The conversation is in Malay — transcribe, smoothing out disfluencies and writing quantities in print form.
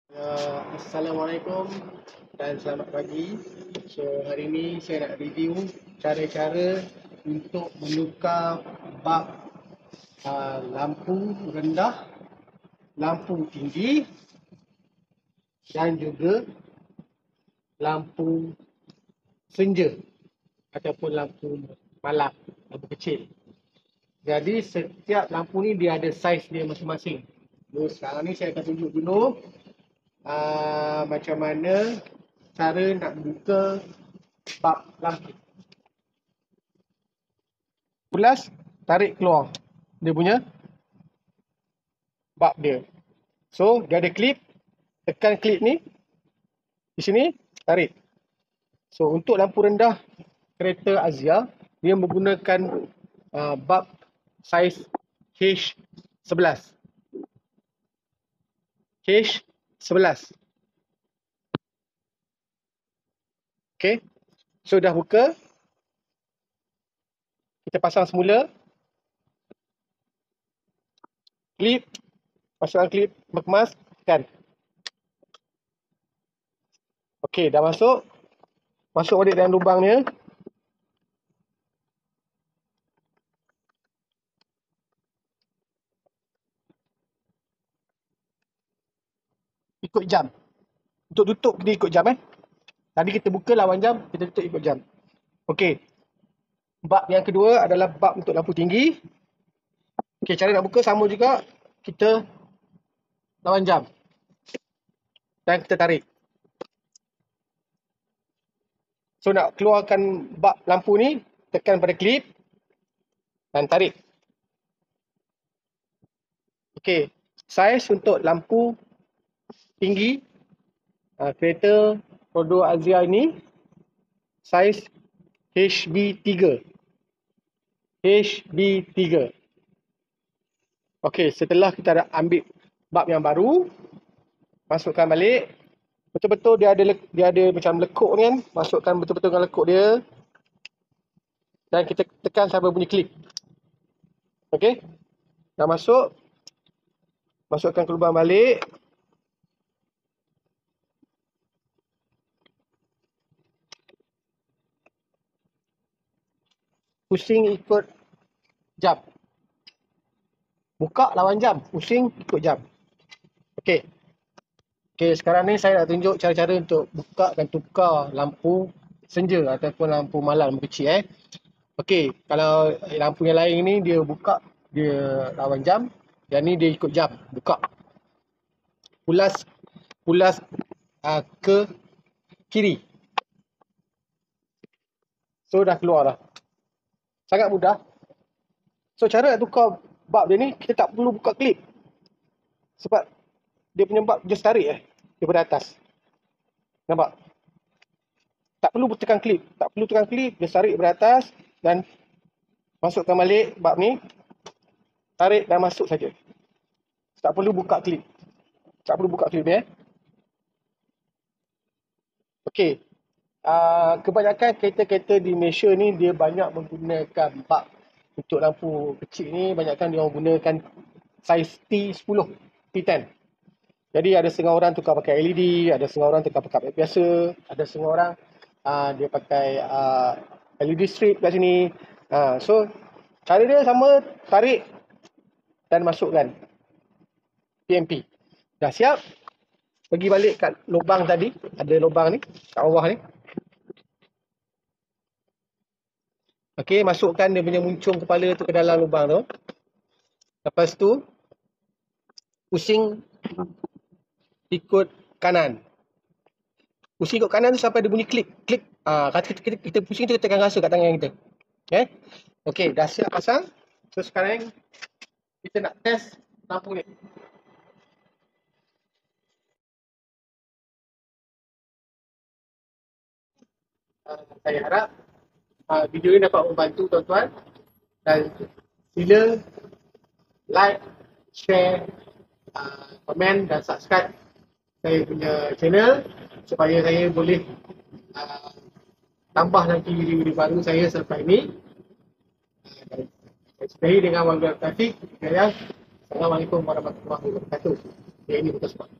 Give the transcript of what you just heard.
Assalamualaikum dan selamat pagi. So hari ini saya nak review cara-cara untuk menukar bab lampu rendah, lampu tinggi dan juga lampu senja ataupun lampu malam, lampu kecil. Jadi setiap lampu ni dia ada saiz dia masing-masing. So sekarang ni saya akan tunjuk dulu macam mana cara nak buka bab lampu. Pulas, tarik keluar dia punya bab dia. So dia ada klip, tekan klip ni di sini, tarik. So untuk lampu rendah kereta Azia, dia menggunakan bab saiz H11. H11. Okay. So dah buka. Kita pasang semula. Klip. Masukkan klip berkemas. Tekan. Okay, dah masuk. Masuk balik dalam lubang dia. Ikut jam. Untuk tutup kita ikut jam Tadi kita buka lawan jam, kita tutup ikut jam. Okey. Bab yang kedua adalah bab untuk lampu tinggi. Okey, cara nak buka sama juga. Kita lawan jam. Dan kita tarik. So nak keluarkan bab lampu ni, tekan pada klip dan tarik. Okey, saiz untuk lampu tinggi kereta Rodo Azia ini saiz HB3. HB3. Okey, setelah kita dah ambil bab yang baru, masukkan balik. Betul-betul dia ada macam lekuk ni kan. Masukkan betul-betul dengan lekuk dia. Dan kita tekan sampai bunyi klip. Okey. Dah masuk. Masukkan ke lubang balik. Pusing ikut jam. Buka lawan jam. Pusing ikut jam. Okey. Okey, sekarang ni saya nak tunjuk cara-cara untuk buka dan tukar lampu senja ataupun lampu malam, lampu kecil Okey, kalau lampu yang lain ni dia buka, dia lawan jam. Yang ni dia ikut jam, buka. Pulas ke kiri. So dah keluar dah. Sangat mudah. So cara nak tukar bab dia ni, kita tak perlu buka klip. Sebab dia punya bab just tarik daripada atas. Nampak? Tak perlu tekan klip. Tak perlu tekan klip, dia tarik daripada atas dan masukkan balik bab ni. Tarik dan masuk saja. Tak perlu buka klip. Tak perlu buka klip ni Okey. Kebanyakan kereta-kereta di Malaysia ni dia banyak menggunakan bab untuk lampu kecil ni, banyakkan dia menggunakan saiz T10, T10. Jadi ada setengah orang tukar pakai LED, ada setengah orang tukar pakai biasa, ada setengah orang dia pakai LED strip kat sini. So cara dia sama, tarik dan masukkan PMP. Dah siap. Pergi balik kat lubang tadi, ada lubang ni kat bawah ni. Okey, masukkan dia punya muncung kepala tu ke dalam lubang tu. Lepas tu pusing ikut kanan. Pusing ikut kanan tu sampai dia bunyi klik. Klik. Kita pusing tu kita akan rasa kat tangan kita. Okey, dah siap pasang. So sekarang kita nak test lampu ni. Saya harap video ini dapat membantu tuan-tuan dan sila like, share, komen dan subscribe saya punya channel supaya saya boleh tambah lagi video-video baru saya selepas ini. Saya sudahi dengan wabillahi taufiq. Assalamualaikum warahmatullahi wabarakatuh. Ini Motorsport.